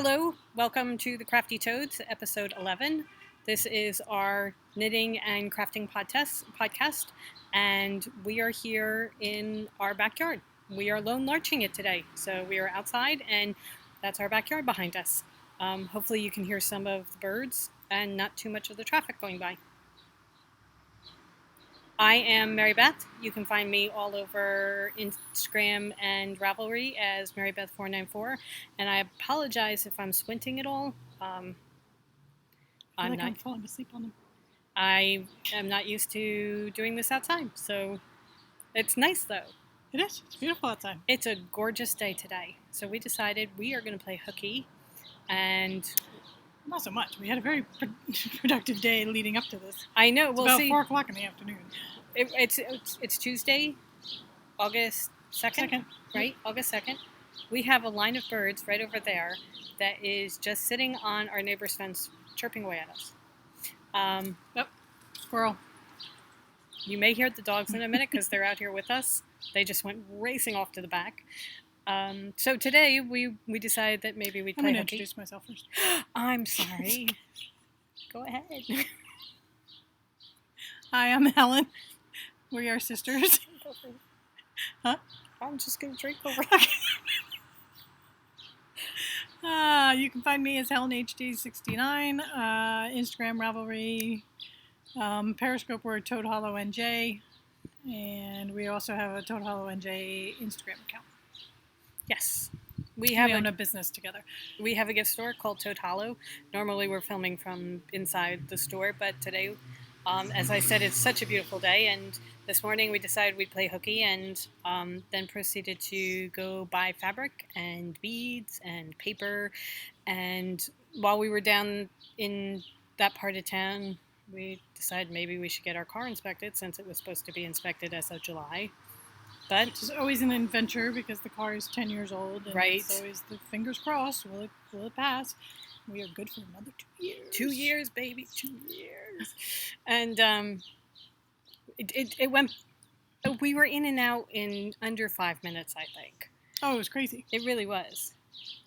Hello, welcome to the Crafty Toads, episode 11. This is our knitting and crafting podcast, and we are here in our backyard. We are lone larching it today, so we are outside, and that's our backyard behind us. Hopefully you can hear some of the birds and not too much of the traffic going by. I am Mary Beth. You can find me all over Instagram and Ravelry as MaryBeth494. And I apologize if I'm squinting at all. I'm falling asleep on them. I am not used to doing this outside, so it's nice though. It is. It's beautiful outside. It's a gorgeous day today. So we decided we are going to play hooky, and not so much. We had a very productive day leading up to this. I know. It's about 4 o'clock in the afternoon. It's Tuesday, August 2nd, right? August 2nd. We have a line of birds right over there that is just sitting on our neighbor's fence, chirping away at us. Squirrel. You may hear the dogs in a minute because they're out here with us. They just went racing off to the back. So today we decided that maybe we'd play hooky. I'm going to introduce myself first. I'm sorry. Go ahead. Hi, I'm Helen. We are sisters. Huh? I'm just going to drink over. You can find me as HelenHD69, Instagram, Ravelry, Periscope, we're Toad Hollow NJ, and we also have a Toad Hollow NJ Instagram account. Yes. We own a business together. We have a gift store called Toad Hollow. Normally we're filming from inside the store, but today, as I said, it's such a beautiful day, and this morning we decided we'd play hooky, and then proceeded to go buy fabric and beads and paper. And while we were down in that part of town, we decided maybe we should get our car inspected since it was supposed to be inspected as of July. But it's always an adventure because the car is 10 years old. And right. It's always the fingers crossed. Will it pass? We are good for another 2 years. 2 years, baby. 2 years. And it went. We were in and out in under 5 minutes, I think. Oh, it was crazy. It really was.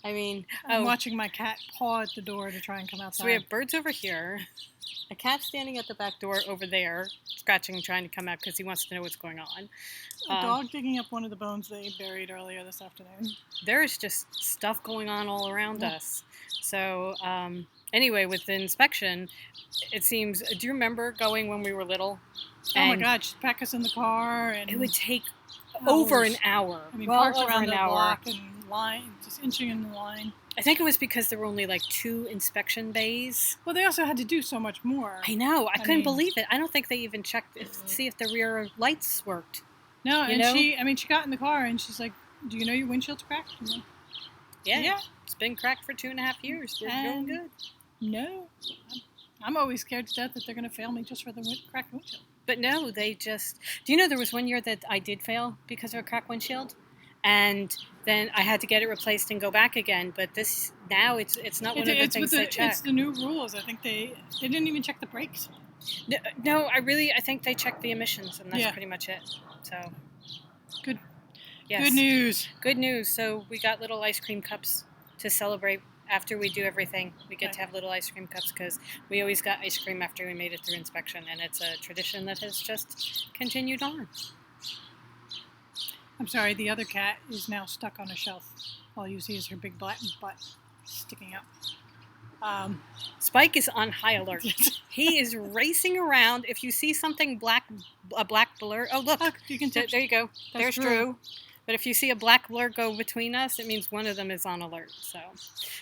I mean, I'm watching my cat paw at the door to try and come outside. So we have birds over here, a cat standing at the back door over there, scratching and trying to come out because he wants to know what's going on. A dog digging up one of the bones they buried earlier this afternoon. There's just stuff going on all around us. So anyway, with the inspection, it seems, do you remember going when we were little? Oh my God, she'd pack us in the car. And it would take hours. Over an hour. I mean, parked around the block and line, just inching in the line. I think it was because there were only like 2 inspection bays. Well, they also had to do so much more. I know. I couldn't believe it. I don't think they even checked to see if the rear lights worked. No, and she got in the car and she's like, "Do you know your windshield's cracked?" I'm like, yeah. It's been cracked for 2.5 years. We're doing good. No. I'm always scared to death that they're going to fail me just for the cracked windshield. But no, they just... Do you know there was one year that I did fail because of a cracked windshield? And then I had to get it replaced and go back again. But now it's not one of the things they check. It's the new rules. I think they didn't even check the brakes. No, I think they checked the emissions, and that's pretty much it. So, good. Yes. Good news. Good news. So we got little ice cream cups to celebrate. After we do everything, we get to have little ice cream cups because we always got ice cream after we made it through inspection, and it's a tradition that has just continued on. I'm sorry, the other cat is now stuck on a shelf. All you see is her big black butt sticking up. Spike is on high alert. He is racing around. If you see something a black blur, oh look, you can there you go. There's Drew. But if you see a black blur go between us, it means one of them is on alert.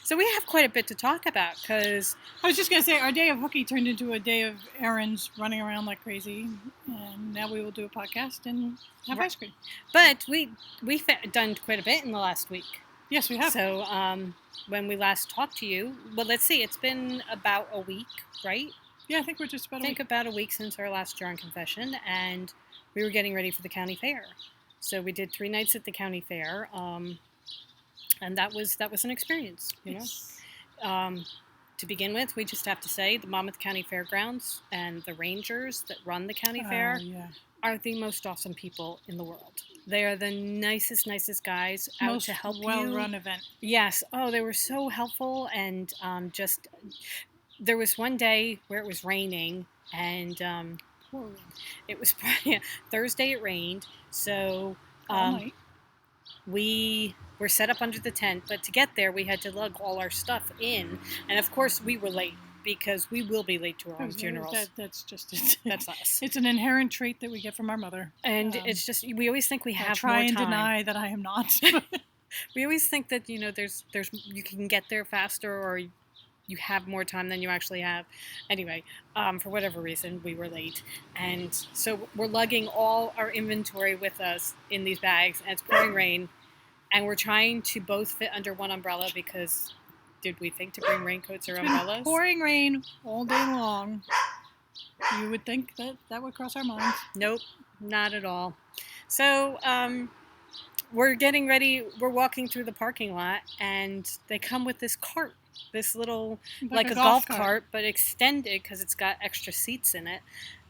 So we have quite a bit to talk about because... I was just going to say, our day of hooky turned into a day of errands, running around like crazy. And now we will do a podcast and have ice cream. But we've done quite a bit in the last week. Yes, we have. So when we last talked to you, well, let's see, it's been about a week, right? Yeah, I think we're just about a week. About a week since our last Jar Confession, and we were getting ready for the county fair. So we did 3 nights at the county fair, and that was an experience, you know. to begin with, we just have to say the Monmouth County Fairgrounds and the rangers that run the county fair Yeah. are the most awesome people in the world. They are the nicest guys out Most to help you. well-run event. Yes. Oh, they were so helpful, and just there was one day where it was raining, and it was Thursday. It rained, so All night. we were set up under the tent. But to get there, we had to lug all our stuff in, and of course, we were late because we will be late to our own funerals. That's just it. That's us. It's an inherent trait that we get from our mother, and it's just we always think we have try more and time. deny that I am not. We always think that there's you can get there faster, or you have more time than you actually have. Anyway, for whatever reason, we were late, and so we're lugging all our inventory with us in these bags, and it's pouring rain, and we're trying to both fit under one umbrella because did we think to bring raincoats or umbrellas? Pouring rain all day long. You would think that would cross our minds. Nope, not at all. So we're getting ready. We're walking through the parking lot, and they come with this cart, this little like a golf cart, but extended because it's got extra seats in it.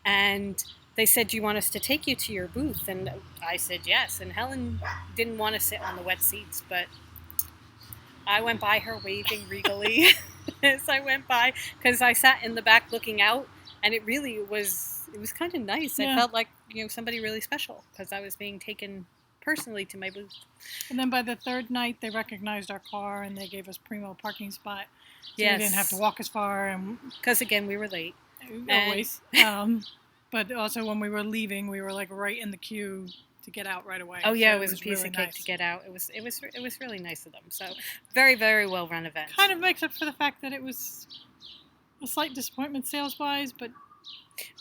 And they said, "Do you want us to take you to your booth?" And I said yes. And Helen didn't want to sit on the wet seats, but I went by her waving regally as I went by because I sat in the back looking out, and it really was kind of nice. Yeah. I felt like somebody really special because I was being taken personally to my booth. And then by the third night, they recognized our car and they gave us primo parking spot. So Yes. we didn't have to walk as far. And because again, we were late. always. But also when we were leaving, we were like right in the queue to get out right away. Oh yeah, So it was a piece really of cake nice. to get out. It was really nice of them. So very, very well run event. Kind of makes up for the fact that it was a slight disappointment sales wise, but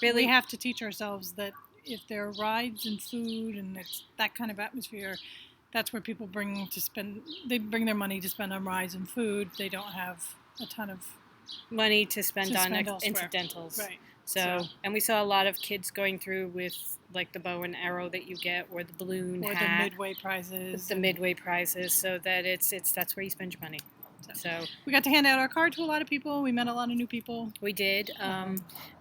Really, we have to teach ourselves that if there are rides and food and it's that kind of atmosphere, that's where people bring their money to spend on rides and food. They don't have a ton of money to spend on elsewhere. incidentals. Right. So, and we saw a lot of kids going through with like the bow and arrow that you get, or the balloon Or hat, the midway prizes. the midway prizes, so that it's that's where you spend your money. So we got to hand out our card to a lot of people. We met a lot of new people. we did.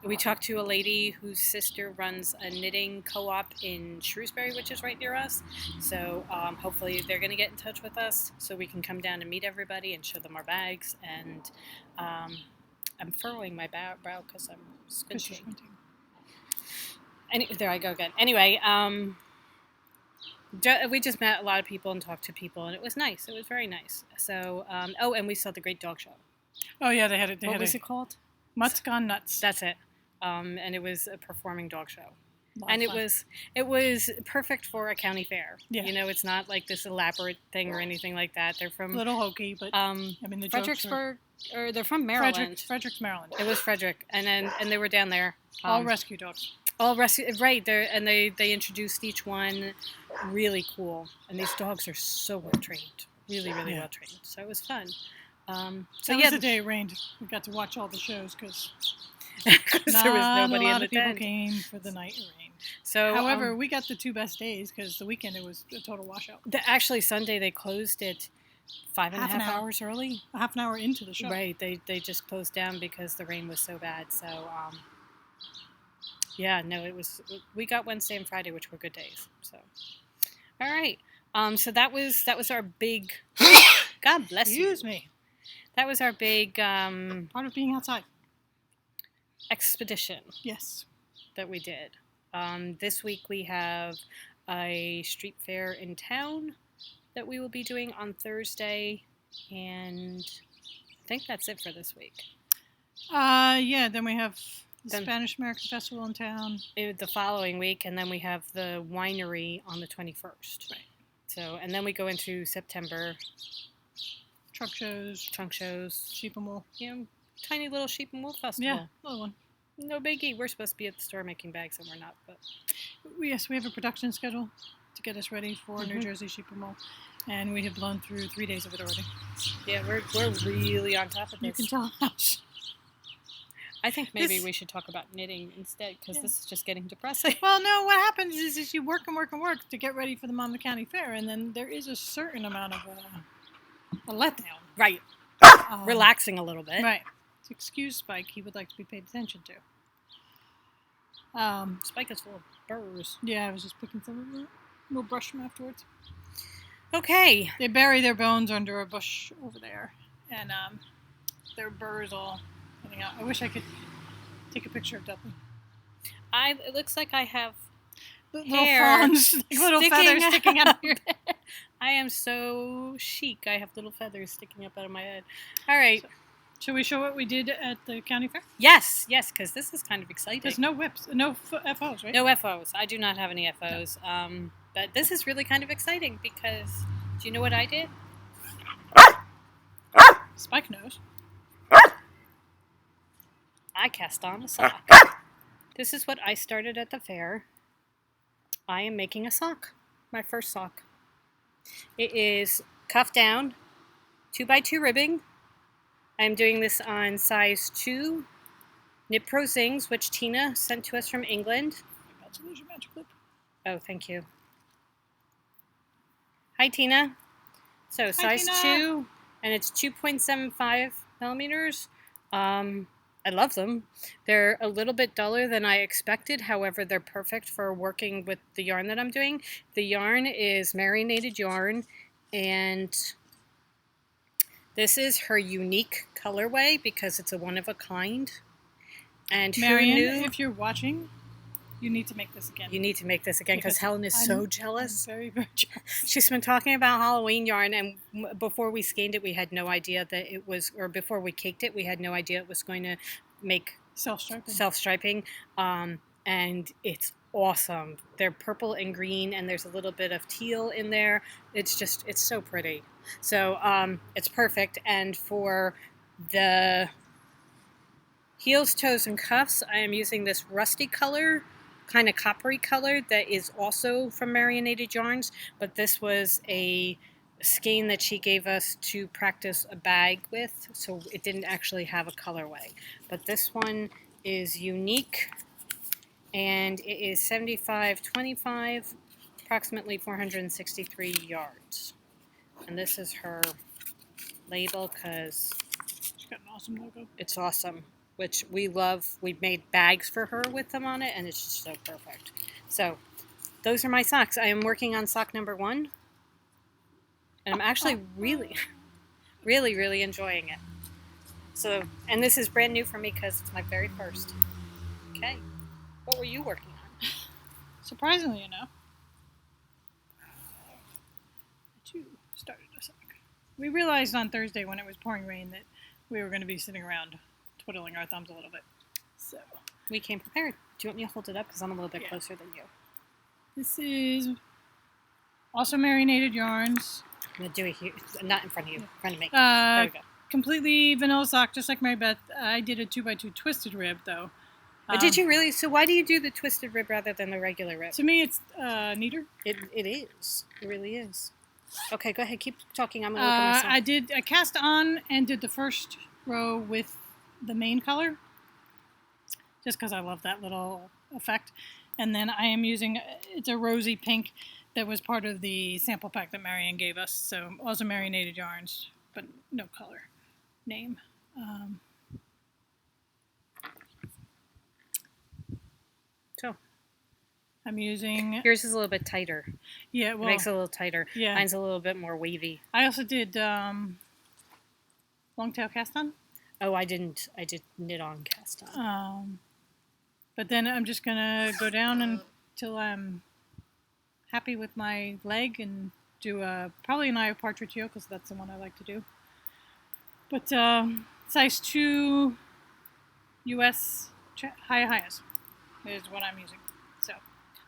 We talked to a lady whose sister runs a knitting co-op in Shrewsbury, which is right near us. So hopefully they're going to get in touch with us so we can come down and meet everybody and show them our bags. And I'm furrowing my brow because I'm squinting. There I go again. Anyway, we just met a lot of people and talked to people, and it was nice. It was very nice. So, and we saw the Great Dog Show. Oh yeah, they had it. What was it called? Mutts Gone Nuts. That's it. And it was a performing dog show. And it was perfect for a county fair. Yeah. It's not like this elaborate thing or anything like that. They're from a little hokey, but I mean the Fredericksburg, or they're from Maryland. Fredericks, Maryland. It was Frederick, and they were down there. All rescue dogs. All rescue, right there, and they introduced each one. Really cool, and these dogs are so well trained, really well trained. So it was fun. So that was the day it rained. We got to watch all the shows because there was nobody a lot in the of people tent. came for the night it rained. So, however, we got the two best days because the weekend it was a total washout. Actually, Sunday they closed it 5.5 hours early. A half an hour into the show. Right, they just closed down because the rain was so bad. So, yeah, no, we got Wednesday and Friday, which were good days. So, all right. So that was our big. God bless you. Excuse me. That was our big Part of being outside. expedition. Yes. That we did. This week we have a street fair in town that we will be doing on Thursday, and I think that's it for this week. Yeah, then we have the Spanish American Festival in town. The following week, and then we have the winery on the 21st. Right. So, and then we go into September. Trunk shows. Sheep and wool. Tiny little sheep and wool festival. Yeah, little one. No biggie. We're supposed to be at the store making bags, and we're not. But yes, we have a production schedule to get us ready for New Jersey Sheep and Wool, and we have blown through 3 days of it already. Yeah, we're really on top of this. You can tell us. I think maybe we should talk about knitting instead, because this is just getting depressing. Well, no, what happens is you work and work and work to get ready for the Monmouth County Fair, and then there is a certain amount of a letdown. Right. Relaxing a little bit. Right. excuse Spike. He would like to be paid attention to. Spike is full of burrs. Yeah, I was just picking some of them. We'll brush them afterwards. Okay. They bury their bones under a bush over there, and their burrs all hanging out. I wish I could take a picture of Dudley. It looks like I have Little fronds, little feathers sticking out of your head. I am so chic. I have little feathers sticking up out of my head. All right. Shall we show what we did at the county fair? Yes, because this is kind of exciting. There's no whips, no FOs, right? No FOs. I do not have any FOs. No. But this is really kind of exciting because do you know what I did? Spike knows. I cast on a sock. This is what I started at the fair. I am making a sock. My first sock. It is cuff down, 2x2 ribbing. I'm doing this on size 2 Knit Pro Zings, which Tina sent to us from England. You're about to lose your magic clip. Oh, thank you. Hi, Tina. So Hi, size Tina. 2, and it's 2.75 millimeters. I love them. They're a little bit duller than I expected. However, they're perfect for working with the yarn that I'm doing. The yarn is marinated yarn, and this is her unique colorway because it's a one-of-a-kind. And Marion, who knew? if you're watching, you need to make this again. You need to make this again because Helen is so jealous. I'm very, very jealous. She's been talking about Halloween yarn, and before we skeined it, we had no idea that it was, or before we caked it, we had no idea it was going to make self-striping. And it's awesome. They're purple and green, and there's a little bit of teal in there. It's so pretty. So it's perfect. And for the heels, toes, and cuffs, I am using this rusty color, kind of coppery color that is also from Marinated Yarns, but this was a skein that she gave us to practice a bag with, so it didn't actually have a colorway. But this one is unique, and it is 75-25, approximately 463 yards. And this is her label because she's got an awesome logo. It's awesome, which we love. We made bags for her with them on it, and it's just so perfect. So those are my socks. I am working on sock number 1, and I'm actually really, really, really enjoying it. So, and this is brand new for me because it's my very first. Okay, what were you working on? Surprisingly enough, you started a sock. We realized on Thursday when it was pouring rain that we were going to be sitting around twiddling our thumbs a little bit. So we came prepared. Do you want me to hold it up because I'm a little bit closer than you? This is also Marinated Yarns. I'm going to do it here, not in front of you, in front of me. There you go. Completely vanilla sock, just like Mary Beth. I did a 2x2 twisted rib though. Did you really? So why do you do the twisted rib rather than the regular rib? To me, it's neater. It is. It really is. Okay, go ahead. Keep talking. I'm going to look at my sock. I cast on and did the first row with the main color, just because I love that little effect. And then I am using, it's a rosy pink that was part of the sample pack that Marianne gave us. So also Marinated Yarns, but no color name. So I'm using... Yours is a little bit tighter. Yeah, well... It makes it a little tighter. Yeah. Mine's a little bit more wavy. I also did long tail cast on. Oh, I didn't. I did knit on cast on. But then I'm just going to go down until I'm happy with my leg and do probably an eye of partridge heel because that's the one I like to do. But size 2 US highs is what I'm using. So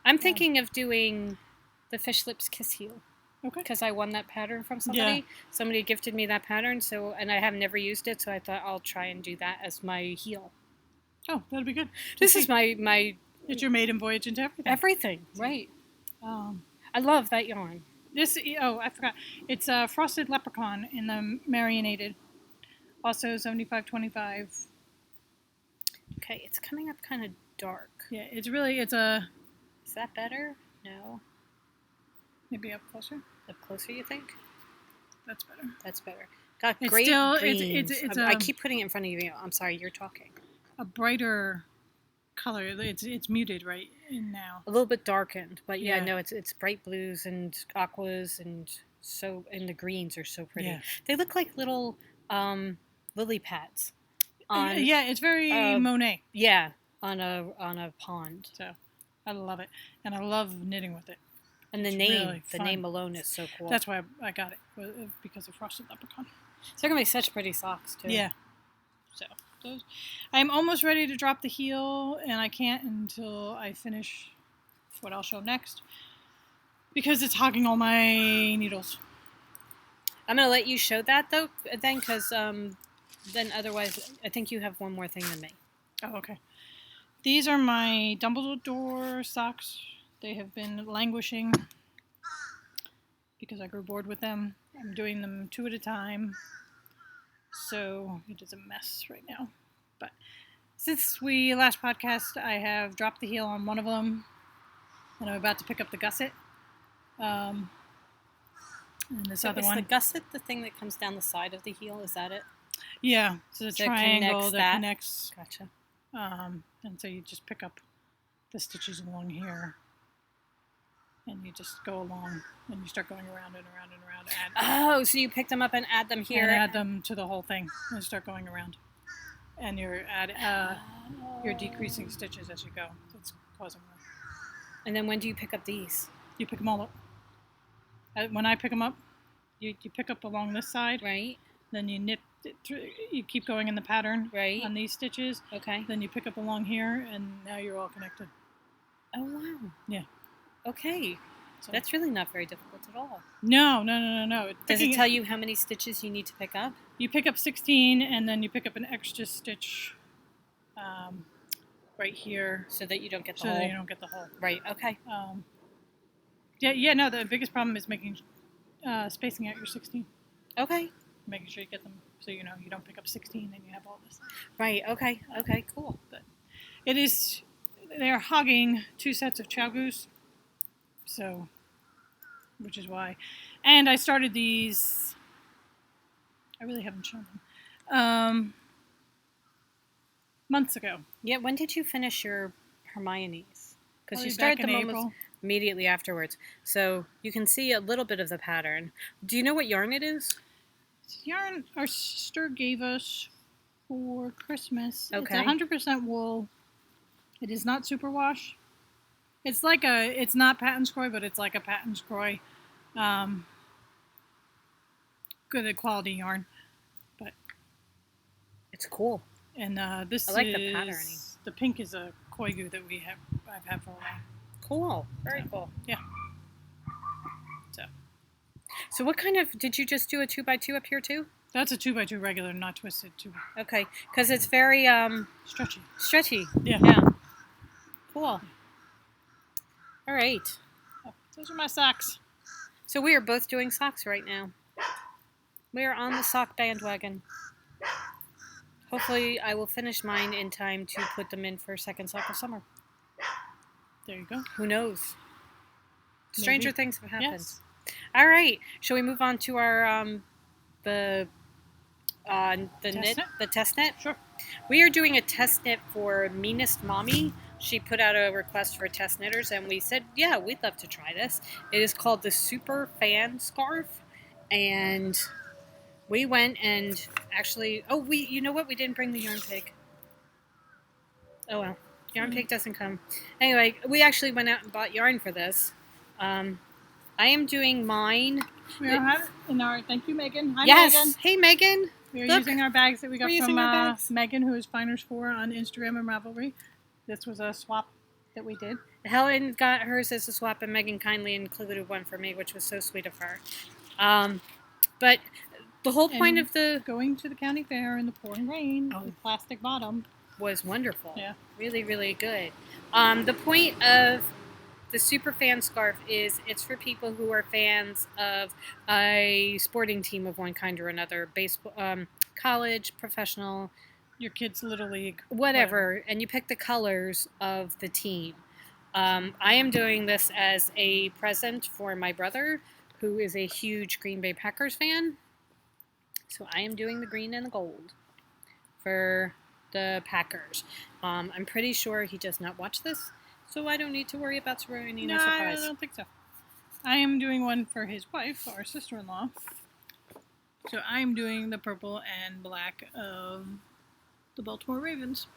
I'm thinking of doing the Fish Lips Kiss Heel. Okay. Because I won that pattern from somebody. Yeah. Somebody gifted me that pattern, and I have never used it, so I thought I'll try and do that as my heel. Oh, that'd be good. This is my... It's your maiden voyage into everything. Everything, right. I love that yarn. I forgot. It's a Frosted Leprechaun in the Marinated. Also 75-25. Okay, it's coming up kind of dark. Yeah, it's a... Is that better? No. Maybe up closer? Up closer, you think? That's better. That's better. Got It's great still greens. it's I keep putting it in front of you. I'm sorry, you're talking. a brighter color. It's muted right in now. A little bit darkened, but yeah, Yeah. no, it's bright blues and aquas and the greens are so pretty. Yeah. They look like little lily pads on Yeah, it's very Monet. yeah, on a pond. So I love it, and I love knitting with it. And the It's name, really the fun. name alone is so cool. That's why I got it because of Frosted Leprechaun. They're gonna be such pretty socks too. Yeah. So I'm almost ready to drop the heel, and I can't until I finish what I'll show next because it's hogging all my needles. I'm gonna let you show that though, then, because then otherwise, I think you have one more thing than me. Oh, okay. These are my Dumbledore socks. They have been languishing because I grew bored with them. I'm doing them 2 at a time, so it is a mess right now. But since we last podcast, I have dropped the heel on one of them, and I'm about to pick up the gusset. And this So other is one. the gusset the thing that comes down the side of the heel? Is that it? Yeah, so the That triangle connects that connects. Gotcha. And so you just pick up the stitches along here, and you just go along, and you start going around and around and around. Oh, so you pick them up and add them here? And add them to the whole thing, and start going around. And you're you're decreasing stitches as you go. That's causing them. And then when do you pick up these? You pick them all up. When I pick them up, you pick up along this side. Right. Then you knit it through. You keep going in the pattern. Right. On these stitches. Okay. Then you pick up along here, and now you're all connected. Oh wow. Yeah. Okay. So that's really not very difficult at all. No. Does it tell you how many stitches you need to pick up? You pick up 16, and then you pick up an extra stitch right here. So that you don't get the so hole? that you don't get the hole. Right, okay. No, the biggest problem is making spacing out your 16. Okay. Making sure you get them so you don't pick up 16 and you have all this. Right, okay, cool. But they're hogging 2 sets of chow goose, so, which is why. And I started these, I really haven't shown them, months ago. Yeah, when did you finish your Hermione's? Because you Probably started back in them April. almost immediately afterwards. So you can see a little bit of the pattern. Do you know what yarn it is? It's yarn our sister gave us for Christmas. Okay. It's 100% wool. It is not superwash. It's not patent scroy, but it's like a patent scroy. Good quality yarn. But It's cool. and this I like is the patterning. The pink is a koigu that I've had for a while. Cool. Very cool. Yeah. So what kind of, did you just do a 2x2 up here too? That's a 2x2 regular, not twisted 2. Okay, because it's very Stretchy. stretchy. Yeah. Cool. All right. Oh, those are my socks. So we are both doing socks right now. We are on the sock bandwagon. Hopefully I will finish mine in time to put them in for second sock of summer. There you go. Who knows? Stranger Maybe. things have happened. Yes. All right. Shall we move on to our the test knit? Sure. We are doing a test knit for Meanest Mommy. She put out a request for test knitters, and we said, yeah, we'd love to try this. It is called the Super Fan Scarf, and we went and actually, you know what? We didn't bring the yarn pig. Oh well, yarn pig doesn't come. Anyway, we actually went out and bought yarn for this. I am doing mine. We have it in our, thank you, Megan. Hi, Yes. Megan. Hey, Megan. We're Look. using our bags that we got We're using from our bags. Megan, who is Finders4 on Instagram and Ravelry. This was a swap that we did. Helen got hers as a swap, and Megan kindly included one for me, which was so sweet of her. But the whole point And of the going to the county fair in the pouring rain with plastic bottom. was wonderful. Yeah. Really, really good. The point of the Super Fan Scarf is it's for people who are fans of a sporting team of one kind or another, baseball, college, professional, Your kids' Little League. whatever, and you pick the colors of the team. I am doing this as a present for my brother, who is a huge Green Bay Packers fan. So I am doing the green and the gold for the Packers. I'm pretty sure he does not watch this, so I don't need to worry about ruining No, a surprise. I don't think so. I am doing one for his wife, our sister-in-law. So I'm doing the purple and black of the Baltimore Ravens.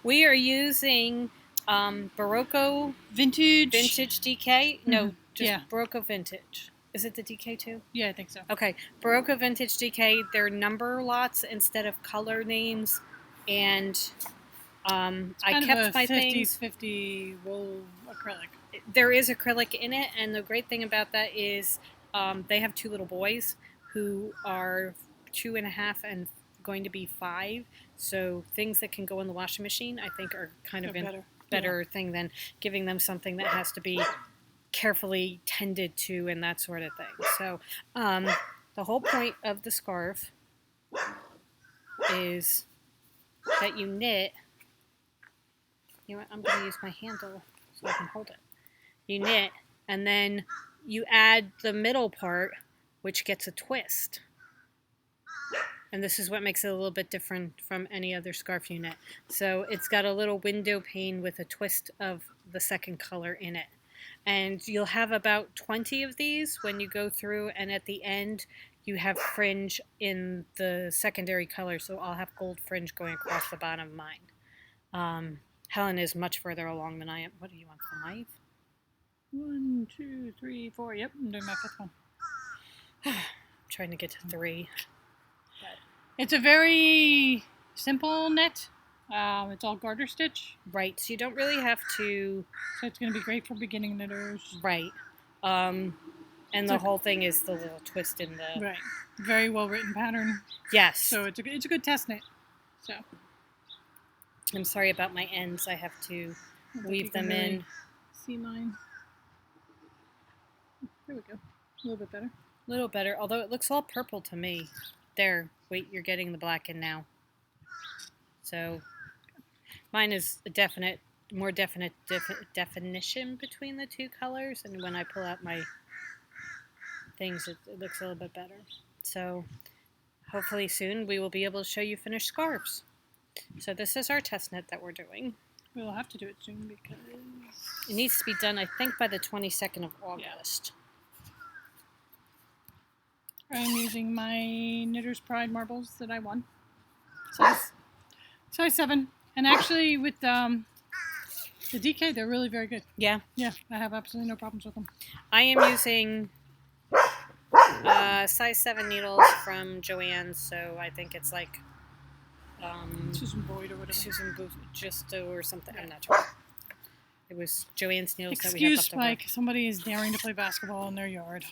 We are using Barocco Vintage DK. No, just yeah. Barocco Vintage. Is it the DK too? Yeah, I think so. Okay, Barocco Vintage DK. They're number lots instead of color names, and I kept my 50-50 wool acrylic. There is acrylic in it, and the great thing about that is they have 2 little boys who are 2.5 and going to be 5. So things that can go in the washing machine, I think, are kind of a better thing than giving them something that has to be carefully tended to and that sort of thing. So the whole point of the scarf is that you knit. You know what? I'm going to use my handle so I can hold it. You knit, and then you add the middle part, which gets a twist. And this is what makes it a little bit different from any other scarf you knit. So it's got a little window pane with a twist of the second color in it. And you'll have about 20 of these when you go through, and at the end you have fringe in the secondary color. So I'll have gold fringe going across the bottom of mine. Helen is much further along than I am. What do you want, the knife? 1, 2, 3, 4. Yep, I'm doing my 5th one. I'm trying to get to 3. It's a very simple knit. It's all garter stitch. Right, so you don't really have to... So it's going to be great for beginning knitters. Right. And the whole thing is the little twist in the... Right. Very well written pattern. Yes. So it's a good test knit. So. I'm sorry about my ends. I have to weave them in. See mine. There we go. A little bit better. A little better, although it looks all purple to me. There. Wait, you're getting the black in now. So mine is a more definite definition between the 2 colors, and when I pull out my things, it looks a little bit better. So hopefully soon we will be able to show you finished scarves. So this is our test knit that we're doing. We'll have to do it soon because it needs to be done, I think, by the 22nd of August. Yeah. I'm using my Knitter's Pride marbles that I won. Size 7. And actually with the DK, they're really very good. Yeah? Yeah, I have absolutely no problems with them. I am using size 7 needles from Joann's, so I think it's like Susan Boyd or whatever. Susan Justo or something. Yeah. I'm not sure. It was Joann's needles that we had left over. Mike. Somebody is daring to play basketball in their yard.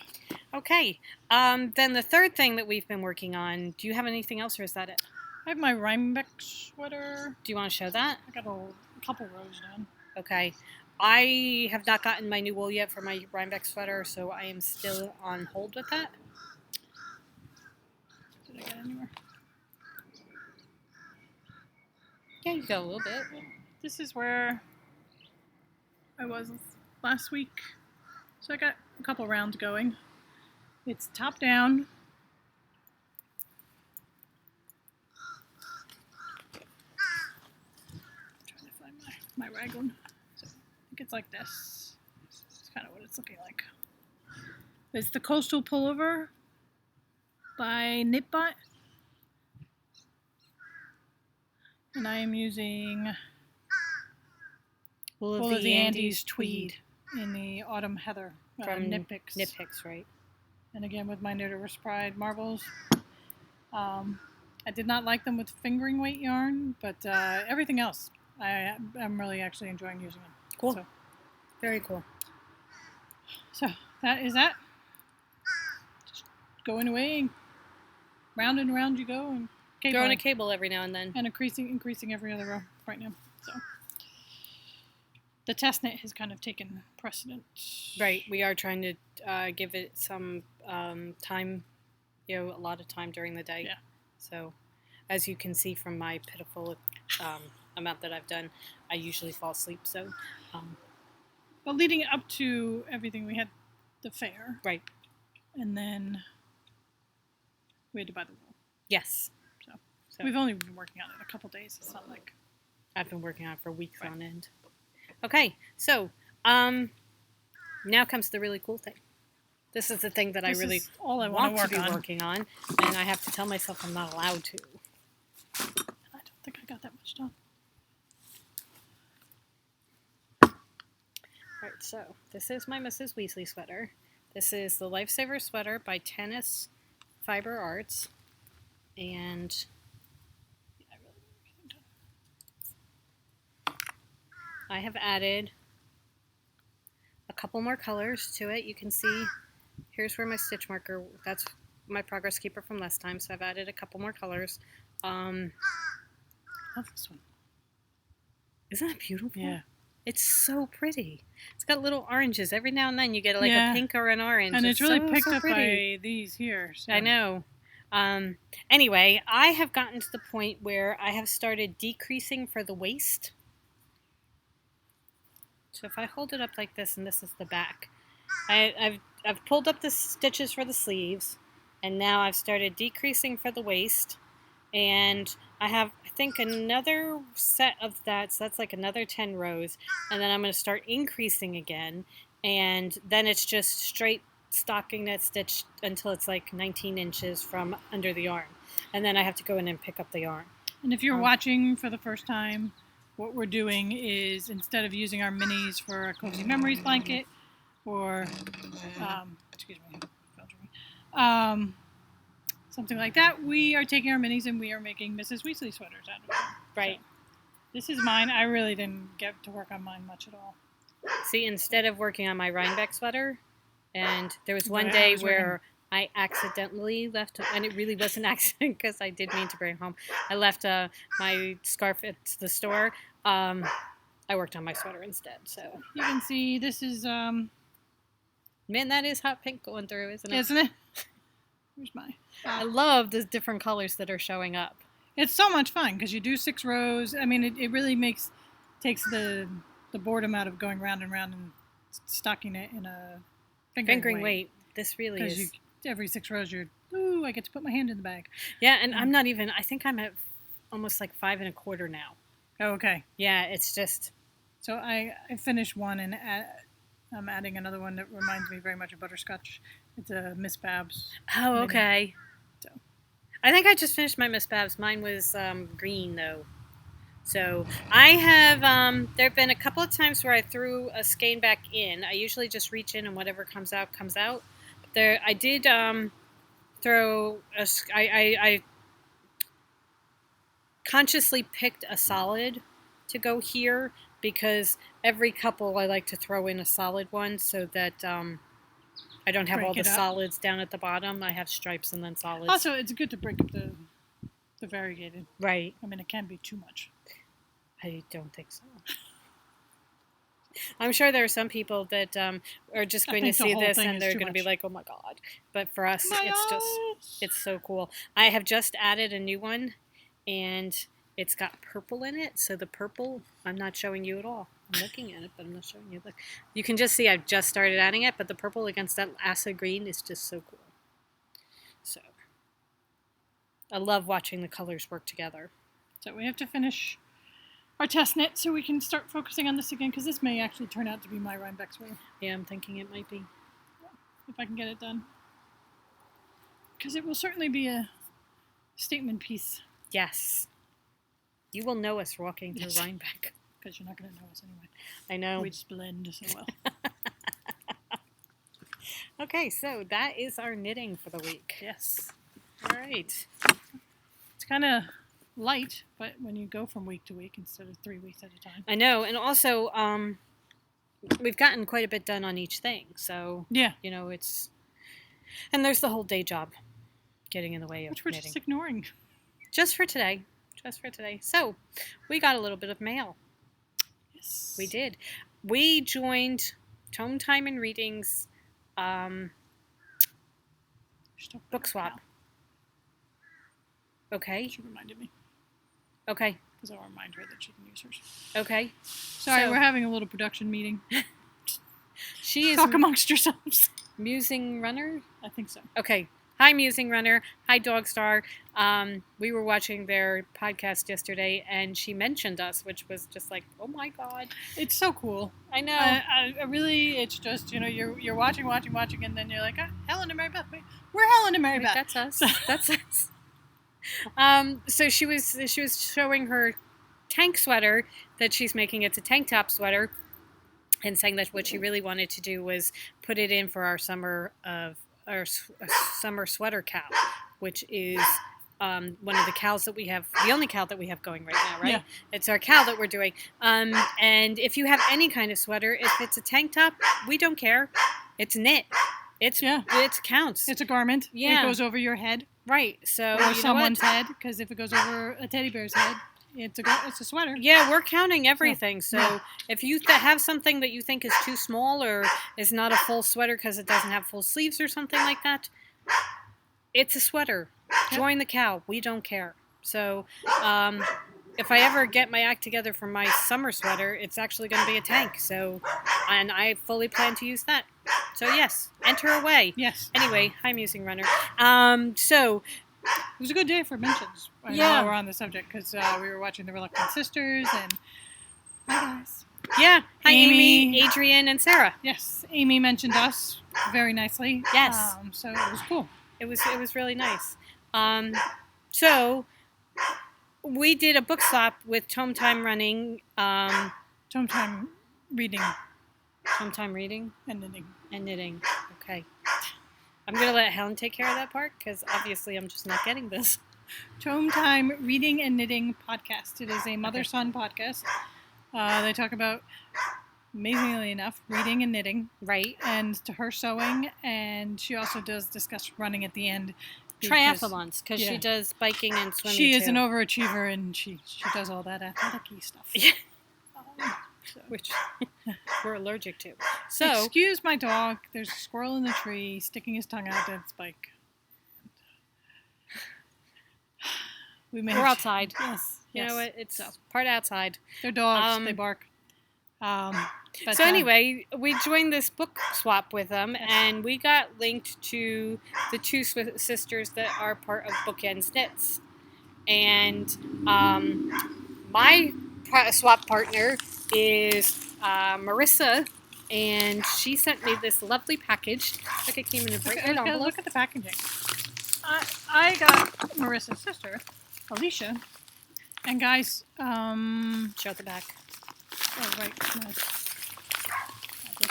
Okay. Then the third thing that we've been working on, do you have anything else, or is that it? I have my Rhinebeck sweater. Do you want to show that? I got a couple rows done. Okay. I have not gotten my new wool yet for my Rhinebeck sweater, so I am still on hold with that. Did I get anywhere? Yeah, you got a little bit. This is where I was last week. So I got a couple rounds going. It's top down. I'm trying to find my raglan. So I think it's like this. It's kind of what it's looking like. It's the Coastal Pullover by Knitbot. And I am using Wool of the Andes Tweed in the Autumn Heather from Knit Picks. Knit Picks, right. And again with my Knitter's Pride marbles. I did not like them with fingering weight yarn, but everything else, I'm really actually enjoying using them. Cool. So, very cool. So that is that. Just going away and round and round you go and throwing a cable every now and then. And increasing every other row right now. So the test knit has kind of taken precedent. Right. We are trying to give it some time, a lot of time during the day. Yeah. So as you can see from my pitiful amount that I've done, I usually fall asleep. So, but leading up to everything, we had the fair. Right. And then We had to buy the wool. Yes. So we've only been working on it a couple days. It's not like I've been working on it for weeks on end. Okay, so now comes the really cool thing. This is the thing that I really want to be working on, and I have to tell myself I'm not allowed to. I don't think I got that much done. Alright, so this is my Mrs. Weasley sweater. This is the Lifesaver sweater by Tennis Fiber Arts. And I have added a couple more colors to it. You can see, here's where my stitch marker, that's my progress keeper from last time, so I've added a couple more colors. I love this one. Isn't that beautiful? Yeah. It's so pretty. It's got little oranges. Every now and then you get like a pink or an orange. And it's really so, picked so up pretty. by these here. So. I know. Anyway, I have gotten to the point where I have started decreasing for the waist. So if I hold it up like this, and this is the back, I've pulled up the stitches for the sleeves, and now I've started decreasing for the waist, and I have, I think, another set of that, so that's like another 10 rows, and then I'm going to start increasing again, and then it's just straight stocking that stitch until it's like 19 inches from under the arm, and then I have to go in and pick up the yarn. And if you're watching for the first time, what we're doing is, instead of using our minis for a Cozy Memories blanket, or excuse me, something like that, we are taking our minis and we are making Mrs. Weasley sweaters out of them. Right. So, this is mine. I really didn't get to work on mine much at all. See, instead of working on my Rhinebeck sweater, and there was one day where I accidentally left, and it really was an accident because I did mean to bring it home. I left my scarf at the store. I worked on my sweater instead. So you can see this is man, that is hot pink going through, isn't it? Isn't it? Where's my? I love the different colors that are showing up. It's so much fun because you do 6 rows. I mean, it really takes the boredom out of going round and round and stocking it in a fingering weight. This really is. Because every 6 rows, ooh, I get to put my hand in the bag. Yeah, and I'm not even, I think I'm at almost like 5 1/4 now. Oh, okay. Yeah, it's just. So I finished one, and I'm adding another one that reminds me very much of butterscotch. It's a Miss Babs. Oh, okay. So. I think I just finished my Miss Babs. Mine was green, though. So I have, there have been a couple of times where I threw a skein back in. I usually just reach in and whatever comes out, comes out. But I did throw, I consciously picked a solid to go here because every couple I like to throw in a solid one so that I don't have all the solids down at the bottom. I have stripes and then solids. Also, it's good to break up the variegated. Right. I mean, it can be too much. I don't think so. I'm sure there are some people that are just going to see this and they're going to be like, oh my God. But for us, it's so cool. I have just added a new one and it's got purple in it. So the purple, I'm not showing you at all. I'm looking at it, but I'm not showing you. Look, you can just see I've just started adding it, but the purple against that acid green is just so cool. So I love watching the colors work together. So we have to finish our test knit so we can start focusing on this again, because this may actually turn out to be my Rhinebeck sweater. Yeah, I'm thinking it might be. If I can get it done. Because it will certainly be a statement piece. Yes. You will know us walking through Rhinebeck. Because you're not going to know us anyway. I know. We just blend so well. Okay, so that is our knitting for the week. Yes. All right. It's kind of light, but when you go from week to week instead of 3 weeks at a time. I know, and also we've gotten quite a bit done on each thing, so yeah, you know, it's, and there's the whole day job getting in the way of which we're knitting. just ignoring. Just for today. So we got a little bit of mail. Yes, we did. We joined Tome Time and Readings book swap. Okay. She reminded me. Okay. Because I'll remind her that she can use hers. Okay. Sorry, we're having a little production meeting. She is talk amongst yourselves. Musing runner? I think so. Okay. Hi, Musing Runner. Hi, Dog Star. We were watching their podcast yesterday, and she mentioned us, which was just like, oh my god. It's so cool. I know. I really, it's just, you're watching, and then you're like, Helen and Mary Beth. Wait, we're Helen and Mary Beth. That's us. That's us. So she was showing her tank sweater that she's making. It's a tank top sweater, and saying that what she really wanted to do was put it in for our summer sweater cow, which is one of the cows that we have, the only cow that we have going right now, right? Yeah. It's our cow that we're doing. And if you have any kind of sweater, if it's a tank top, we don't care. It's knit. It counts. It's a garment. Yeah. It goes over your head. Right. So or someone's head, because if it goes over a teddy bear's head, it's a sweater. Yeah, we're counting everything. So Yeah. if you have something that you think is too small or is not a full sweater because it doesn't have full sleeves or something like that, it's a sweater. Yep. Join the cow. We don't care. So if I ever get my act together for my summer sweater, it's actually going to be a tank. So, and I fully plan to use that. So yes, enter away. Yes. Anyway, hi, Musing Runner. So it was a good day for mentions. While we're on the subject, because we were watching The Reluctant Sisters, and hi guys. Yeah, hi Amy, Adrian, and Sarah. Yes, Amy mentioned us very nicely. Yes. So it was cool. It was really nice. So we did a book swap with Tome Time Running. Tome Time Reading. Tome Time Reading? And Knitting. And Knitting. Okay. I'm going to let Helen take care of that part, because obviously I'm just not getting this. Tome Time Reading and Knitting podcast. It is a mother-son podcast. They talk about, amazingly enough, reading and knitting. Right. And to her sewing, and she also does discuss running at the end. Triathlons, because she does biking and swimming. She is an overachiever, and she does all that athletic-y stuff. Yeah. Which we're allergic to. So excuse my dog. There's a squirrel in the tree sticking his tongue out at its bike. We're outside. Yes. You know what? It's part outside. They're dogs. They bark. So anyway, we joined this book swap with them, and we got linked to the two sisters that are part of Bookends Knits. And my swap partner is Marissa, and she sent me this lovely package. Like it came in a bright red envelope. Look at the packaging. I got Marissa's sister, Alicia, and guys, show the back. Oh right, no.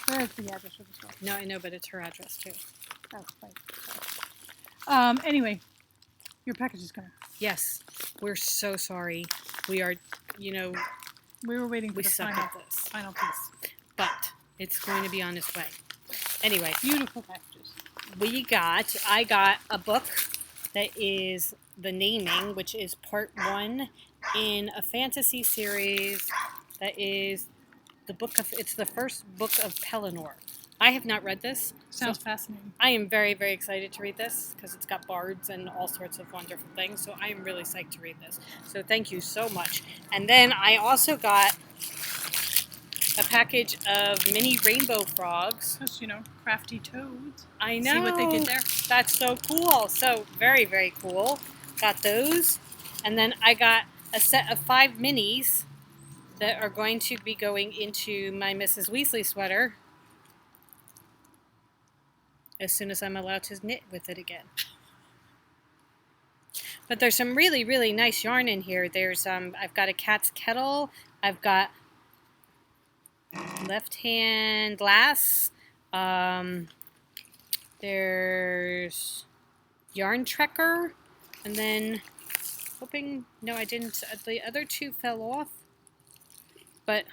Where is the address for this one? No, I know, but it's her address too. Oh, right. Anyway, your package is coming. Yes, we're so sorry. We are, we were waiting for the final piece. But it's going to be on its way. Anyway. Beautiful packages. I got a book that is The Naming, which is part 1 in a fantasy series that is it's the first book of Pelennor. I have not read this. Sounds fascinating. I am very, very excited to read this because it's got bards and all sorts of wonderful things. So I am really psyched to read this. So thank you so much. And then I also got a package of mini rainbow frogs. Just, Crafty Toads. I know. See what they did there? That's so cool. So very, very cool. Got those. And then I got a set of 5 minis that are going to be going into my Mrs. Weasley sweater as soon as I'm allowed to knit with it again. But there's some really, really nice yarn in here. There's I've got a cat's kettle. I've got left hand lass. There's yarn trekker, and then no, I didn't. The other 2 fell off. But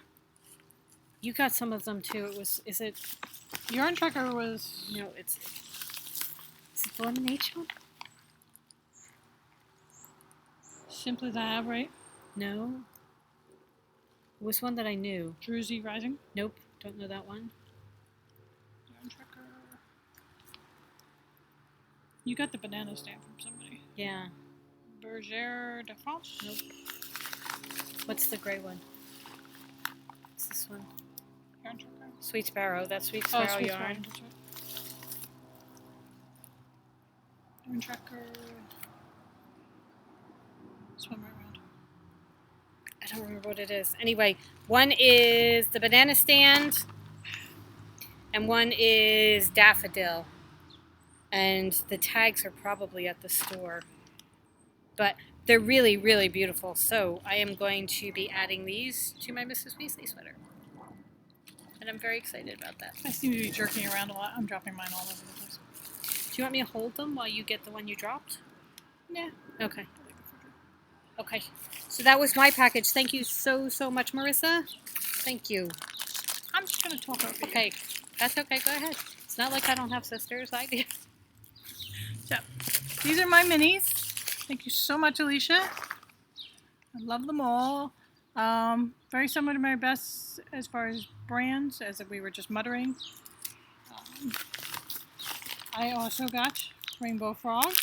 you got some of them too. Is it? Yarn trekker was. No, is it the lemonade shop? Simply the Have, right? No. It was one that I knew. Druzy Rising? Nope, don't know that one. Yarn trekker. You got the banana stamp from somebody. Yeah. Bergère de France? Nope. What's the gray one? What's this one? Yarn trekker. Sweet Sparrow. That's Sweet Sparrow yarn. That's right. Yarn tracker. Swim right around. I don't remember what it is. Anyway, one is the banana stand, and one is daffodil. And the tags are probably at the store. But they're really, really beautiful. So I am going to be adding these to my Mrs. Weasley sweater. And I'm very excited about that. I seem to be jerking around a lot. I'm dropping mine all over the place. Do you want me to hold them while you get the one you dropped? Yeah. Okay. Okay. So that was my package. Thank you so, so much, Marissa. Thank you. I'm just going to talk over you. Okay. That's okay. Go ahead. It's not like I don't have sisters. I do. So, these are my minis. Thank you so much, Alicia. I love them all. Very similar to my best as far as brands, as we were just muttering. I also got Rainbow Frogs.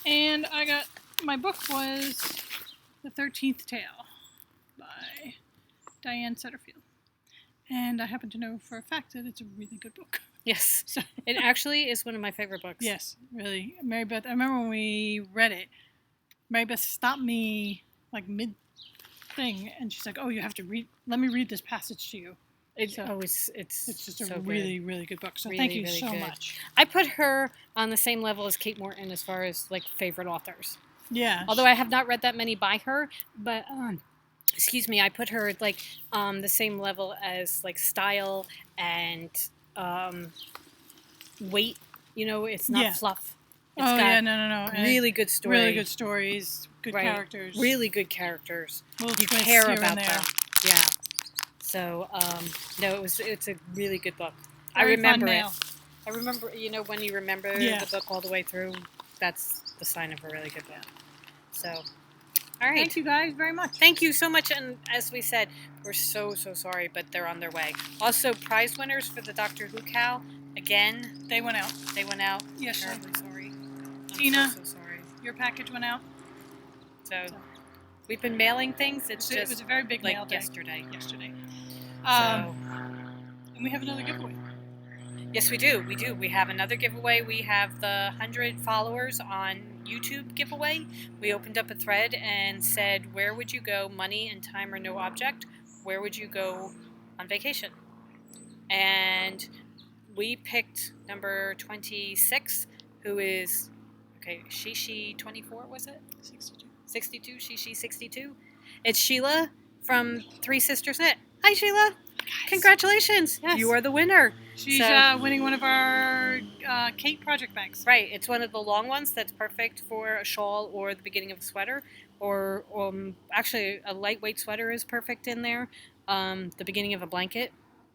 And I got, my book was The 13th Tale by Diane Setterfield. And I happen to know for a fact that it's a really good book. Yes. So, it actually is one of my favorite books. Yes, really. Mary Beth, I remember when we read it, Mary Beth stopped me like mid thing, and she's like, "Oh, you have to read. Let me read this passage to you." It's just so a really, really good book. So really, thank you really so good. much. I put her on the same level as Kate Morton as far as like favorite authors. Yeah. Although I have not read that many by her, but excuse me, I put her like the same level as like style and weight. You know, it's not fluff. It's got no. Really good story. Really good stories. Good characters. Really good characters. Little You twists care here about and there. them. Yeah. So no, it's a really good book. Very I remember fun it. mail. I remember, you know, when you remember the book all the way through, that's the sign of a really good book. So, all right. Thank you guys very much. Thank you so much. And as we said, we're so, so sorry, but they're on their way. Also, prize winners for the Doctor Who cow, again. They went out. They went out. Yes, sir. Terribly sorry. Tina, I'm so sorry. your package went out. So, we've been mailing things. It was a very big like mail day. yesterday. And we have another giveaway. Yes, we do. We have another giveaway. We have the 100 followers on YouTube giveaway. We opened up a thread and said, where would you go, money and time or no object? Where would you go on vacation? And we picked number 26, who is, Shishi 24, was it? 62. 62, Shishi 62. It's Sheila from Three Sisters Knit. Hi, Sheila. Congratulations. Yes. You are the winner. She's winning one of our Kate project bags. Right. It's one of the long ones that's perfect for a shawl or the beginning of a sweater. Or actually, a lightweight sweater is perfect in there. The beginning of a blanket.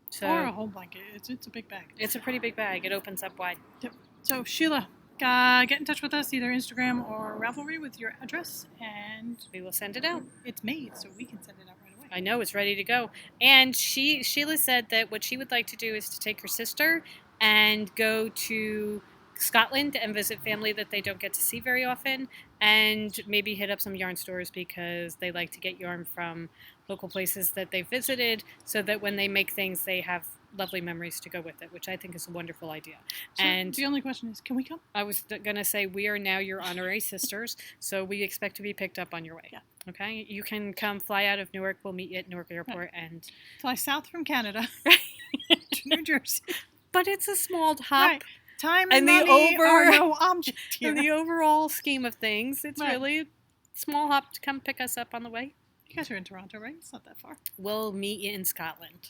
So, or a whole blanket. It's a big bag. It's a pretty big bag. It opens up wide. Yep. So, Sheila, get in touch with us, either Instagram or Ravelry with your address, and we will send it out. It's made, so we can send it out right away. I know, it's ready to go. And Sheila said that what she would like to do is to take her sister and go to Scotland and visit family that they don't get to see very often, and maybe hit up some yarn stores because they like to get yarn from local places that they visited, so that when they make things, they have lovely memories to go with it, which I think is a wonderful idea. So and the only question is, can we come? I was going to say, we are now your honorary sisters, so we expect to be picked up on your way. Yeah. Okay? You can come fly out of Newark. We'll meet you at Newark Airport. And fly south from Canada to New Jersey. But it's a small hop. Right. Time and money are no object here. In the overall scheme of things, it's really a small hop to come pick us up on the way. You guys are in Toronto, right? It's not that far. We'll meet you in Scotland.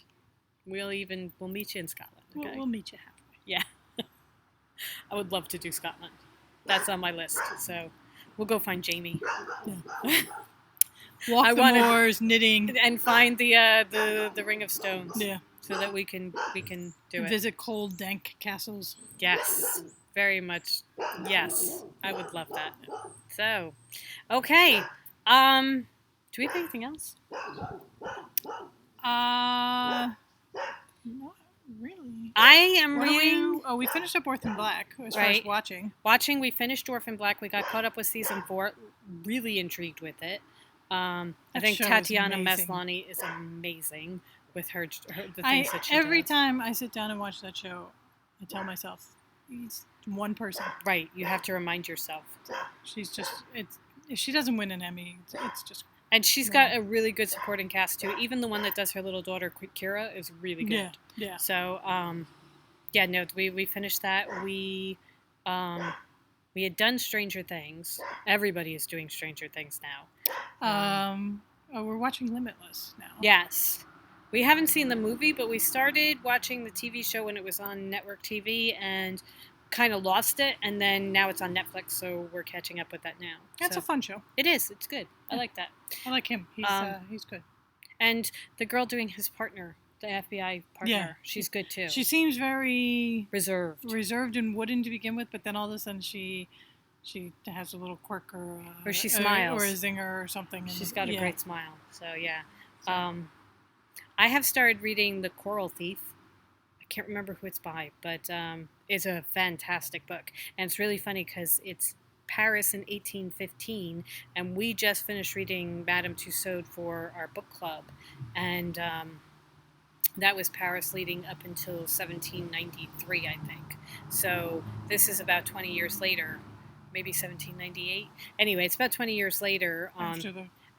We'll meet you in Scotland. Okay? We'll meet you halfway. Yeah. I would love to do Scotland. That's on my list. So we'll go find Jamie. Yeah. Walk the moors, knitting, and find the Ring of Stones. Yeah. So that we can do it. Visit cold, dank castles. Yes. Very much. Yes. I would love that. So, okay. Do we have anything else? Not really. I am reading. We finished up Orphan Black as far as watching. We finished Orphan Black. We got caught up with season 4. Really intrigued with it. I think Tatiana Maslany is amazing with the things that she Every does. time I sit down and watch that show, I tell myself, he's one person. Right. You have to remind yourself. She's just, if she doesn't win an Emmy, it's just. And she's got a really good supporting cast too. Even the one that does her little daughter Kira is really good. Yeah. So, yeah, no, we finished that. We had done Stranger Things. Everybody is doing Stranger Things now. We're watching Limitless now. Yes. We haven't seen the movie, but we started watching the TV show when it was on network TV and kind of lost it, and then now it's on Netflix, so we're catching up with that now. That's a fun show. It is. It's good. I like that. I like him. He's good. And the girl doing his partner, the FBI partner, she's good too. She seems very reserved and wooden to begin with, but then all of a sudden she has a little quirk or she smiles or a zinger or something. She's got a great smile. So yeah. I have started reading The Coral Thief. I can't remember who it's by, but it's a fantastic book. And it's really funny because it's Paris in 1815, and we just finished reading Madame Tussaud for our book club. And that was Paris leading up until 1793, I think. So this is about 20 years later, maybe 1798. Anyway, it's about 20 years later.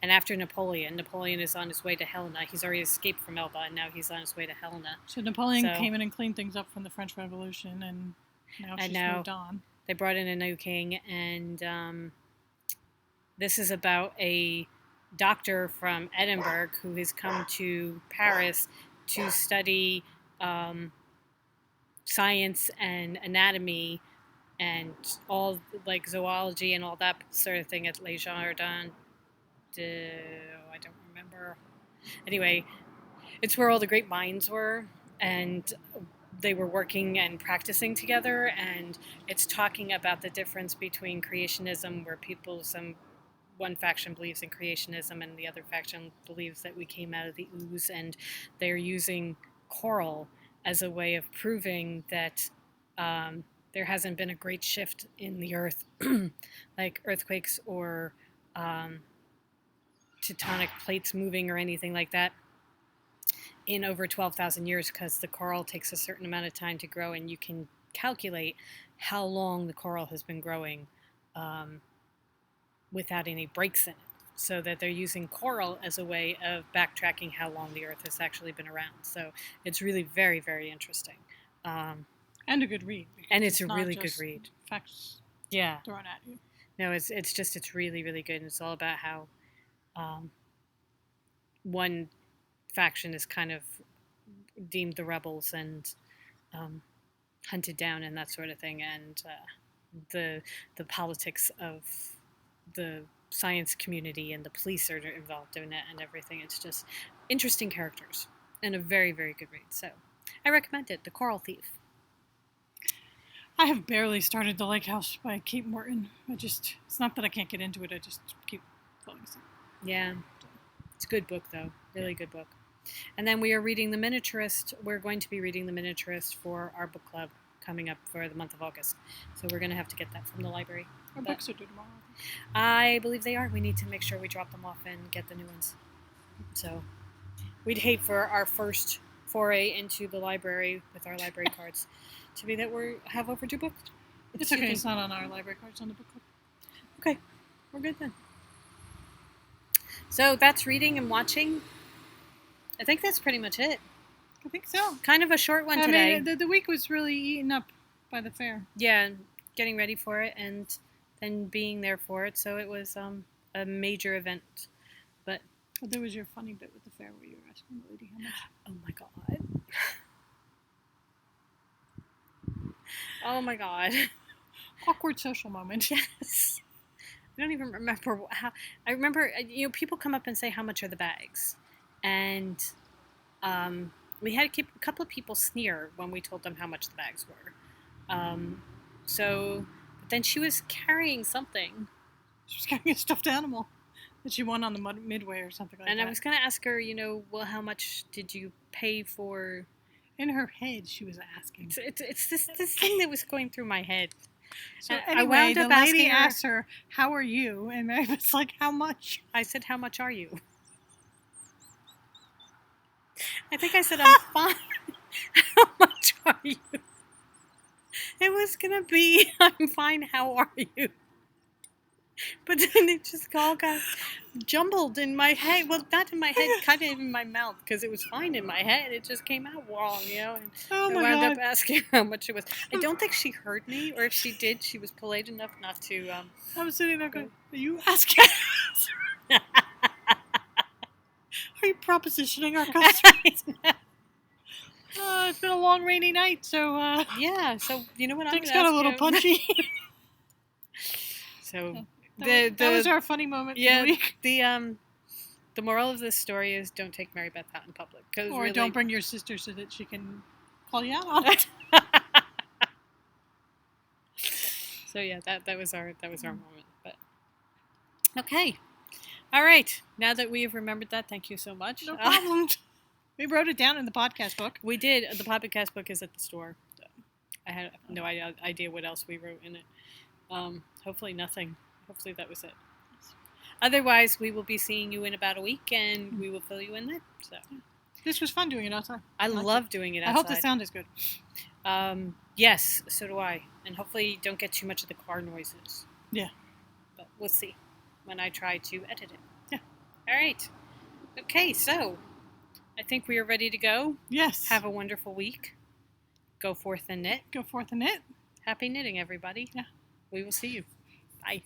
And after Napoleon is on his way to Helena. He's already escaped from Elba, and now he's on his way to Helena. So Napoleon came in and cleaned things up from the French Revolution, and now she's moved on. They brought in a new king, and this is about a doctor from Edinburgh who has come to Paris to study science and anatomy and all, like, zoology and all that sort of thing at Les Jardins. I don't remember. Anyway, it's where all the great minds were, and they were working and practicing together, and it's talking about the difference between creationism, where one faction believes in creationism and the other faction believes that we came out of the ooze, and they're using coral as a way of proving that there hasn't been a great shift in the earth, like earthquakes or tectonic plates moving or anything like that, in over 12,000 years, because the coral takes a certain amount of time to grow, and you can calculate how long the coral has been growing without any breaks in it, so that they're using coral as a way of backtracking how long the earth has actually been around. So it's really very, very interesting. And a good read. And it's a really good read. Facts thrown at you. No, it's really, really good, and it's all about how one faction is kind of deemed the rebels and hunted down and that sort of thing, and the politics of the science community and the police are involved in it and everything. It's just interesting characters and a very, very good read. So I recommend it, The Coral Thief. I have barely started The Lake House by Kate Morton. It's not that I can't get into it, I just keep falling asleep. Yeah. It's a good book, though. Really good book. And then we are reading The Miniaturist. We're going to be reading The Miniaturist for our book club coming up for the month of August. So we're going to have to get that from the library. Our books are due tomorrow. I believe they are. We need to make sure we drop them off and get the new ones. So we'd hate for our first foray into the library with our library cards to be that we have overdue books. It's okay. It's not on our library cards, on the book club. Okay. We're good then. So that's reading and watching. I think that's pretty much it. I think so. Kind of a short one today. I mean, the week was really eaten up by the fair. Yeah, getting ready for it and then being there for it. So it was a major event. But there was your funny bit with the fair where you were asking the lady how much. Oh my god. Oh my god. Awkward social moment. Yes. I don't even remember how. I remember, people come up and say, how much are the bags? And we had a couple of people sneer when we told them how much the bags were. But then she was carrying something. She was carrying a stuffed animal that she won on the Midway or something like that. And I was going to ask her, well, how much did you pay for? In her head, she was asking. It's this thing that was going through my head. So anyway, the lady asked her, how are you? And Mary was like, how much? I said, how much are you? I think I said, I'm fine. How much are you? It was gonna be, I'm fine, how are you? But then it just all got jumbled in my head. Well, not in my head, kind of in my mouth, because it was fine in my head. It just came out wrong, And Oh I my wound up God. asking her how much it was. I don't think she heard me, or if she did, she was polite enough not to. I'm sitting there going, are you asking? Are you propositioning our customers? It's been a long rainy night, so Yeah, so you know what I'm things gonna got a ask little you? punchy. So that was our funny moment for the week. The moral of this story is don't take Mary Beth out in public, Or really, don't bring your sister so that she can call you out on it. So yeah, that was our moment. But okay, all right. Now that we have remembered that, thank you so much. No problem. We wrote it down in the podcast book. We did. The podcast book is at the store. So I had no idea what else we wrote in it. Hopefully nothing. Hopefully that was it. Otherwise, we will be seeing you in about a week, and we will fill you in then. So this was fun doing it outside. I love doing it outside. I hope the sound is good. Yes, so do I. And hopefully you don't get too much of the car noises. Yeah. But we'll see when I try to edit it. Yeah. All right. Okay, so I think we are ready to go. Yes. Have a wonderful week. Go forth and knit. Go forth and knit. Happy knitting, everybody. Yeah. We will see you. Bye.